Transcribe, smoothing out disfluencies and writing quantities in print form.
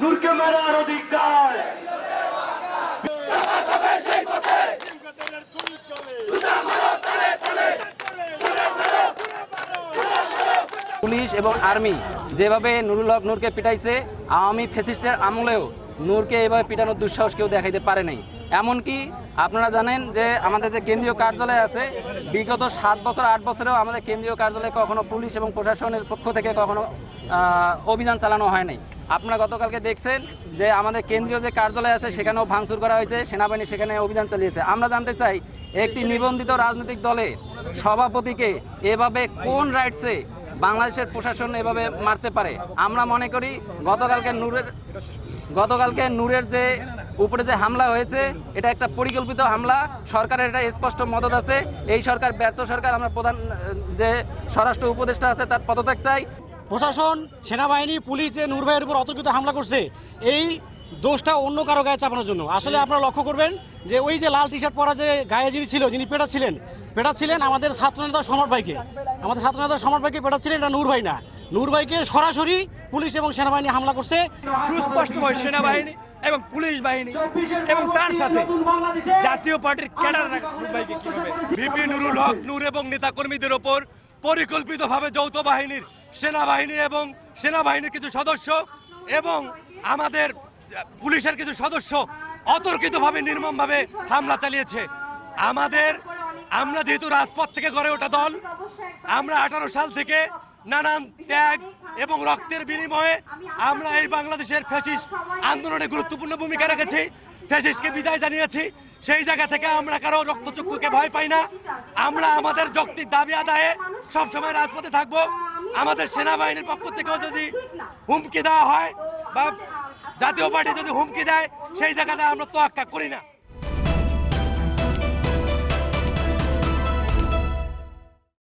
নূরকে মারার অধিকার। পুলিশ এবং আর্মি যেভাবে নুরুল হক নূরকে পিটাইছে, আওয়ামী ফ্যাসিস্টের আমলেও নূরকে এভাবে পিটানোর দুঃসাহস কেউ দেখাইতে পারে নাই। এমনকি আপনারা জানেন যে আমাদের যে কেন্দ্রীয় কার্যালয় আছে, বিগত 7 বছর 8 বছরেও আমাদের কেন্দ্রীয় কার্যালয়ে কখনো পুলিশ এবং প্রশাসনের পক্ষ থেকে কখনো অভিযান চালানো হয় নাই। আপনারা গতকালকে দেখছেন যে আমাদের কেন্দ্রীয় যে কার্যালয় আছে সেখানেও ভাঙচুর করা হয়েছে, সেনাবাহিনী সেখানে অভিযান চালিয়েছে। আমরা জানতে চাই, একটি নিবন্ধিত রাজনৈতিক দলে সভাপতিকে এভাবে কোন রাইটসে বাংলাদেশের প্রশাসন এভাবে মারতে পারে? আমরা মনে করি গতকালকে নূরের যে উপরে যে হামলা হয়েছে, এটা একটা পরিকল্পিত হামলা। সরকারের এটা স্পষ্ট মদত আছে। এই সরকার ব্যর্থ সরকার। আমরা প্রধান যে স্বরাষ্ট্র উপদেষ্টা আছে তার পদত্যাগ চাই। প্রশাসন, সেনাবাহিনী, পুলিশ যে নূর ভাইয়ের উপর অতর্কিত হামলা করছে, এই দোষটা অন্য কারো গায়ে চাপানোর জন্য। আসলে আপনারা লক্ষ্য করবেন যে ওই যে লাল টি শার্ট পরা যে গায়ে যিনি ছিল, যিনি পেটাচ্ছিলেন আমাদের ছাত্রনেতা সম্রাট ভাইকে, পেটাচ্ছিলেন এটা নূর ভাই না। নূর ভাইকে সরাসরি পুলিশ এবং সেনাবাহিনী হামলা করছে। সুস্পষ্টভাবে সেনাবাহিনী এবং পুলিশ বাহিনী এবং তার সাথে জাতীয় পার্টির ক্যাডাররা নূর ভাইকে কিভাবে ভিপি নুরুল হক নূর এবং নেতাকর্মীদের ওপর পরিকল্পিতভাবে যৌথ বাহিনীর সেনাবাহিনী এবং সেনাবাহিনীর কিছু সদস্য এবং আমাদের পুলিশের কিছু সদস্য অতর্কিতভাবে নির্মমভাবে হামলা চালিয়েছে। আমরা যেহেতু রাজপথ থেকে গড়ে ওঠা দল, আমরা 18 সাল থেকে নানান ত্যাগ এবং রক্তের বিনিময়ে আমরা এই বাংলাদেশের ফ্যাসিস্ট আন্দোলনে গুরুত্বপূর্ণ ভূমিকা রেখেছি, ফ্যাসিস্টকে বিদায় জানিয়েছি। সেই জায়গা থেকে আমরা কারো রক্তচক্ষুকে ভয় পাই না। আমরা আমাদের যৌক্তিক দাবি আদায়ে সবসময় রাজপথে থাকবো। আমাদের সেনাবাহিনীর পক্ষ থেকেও যদি হুমকি দেওয়া হয় বা জাতীয় পার্টি যদি হুমকি দেয়, সেই জায়গাটা আমরা তোয়াক্কা করি না।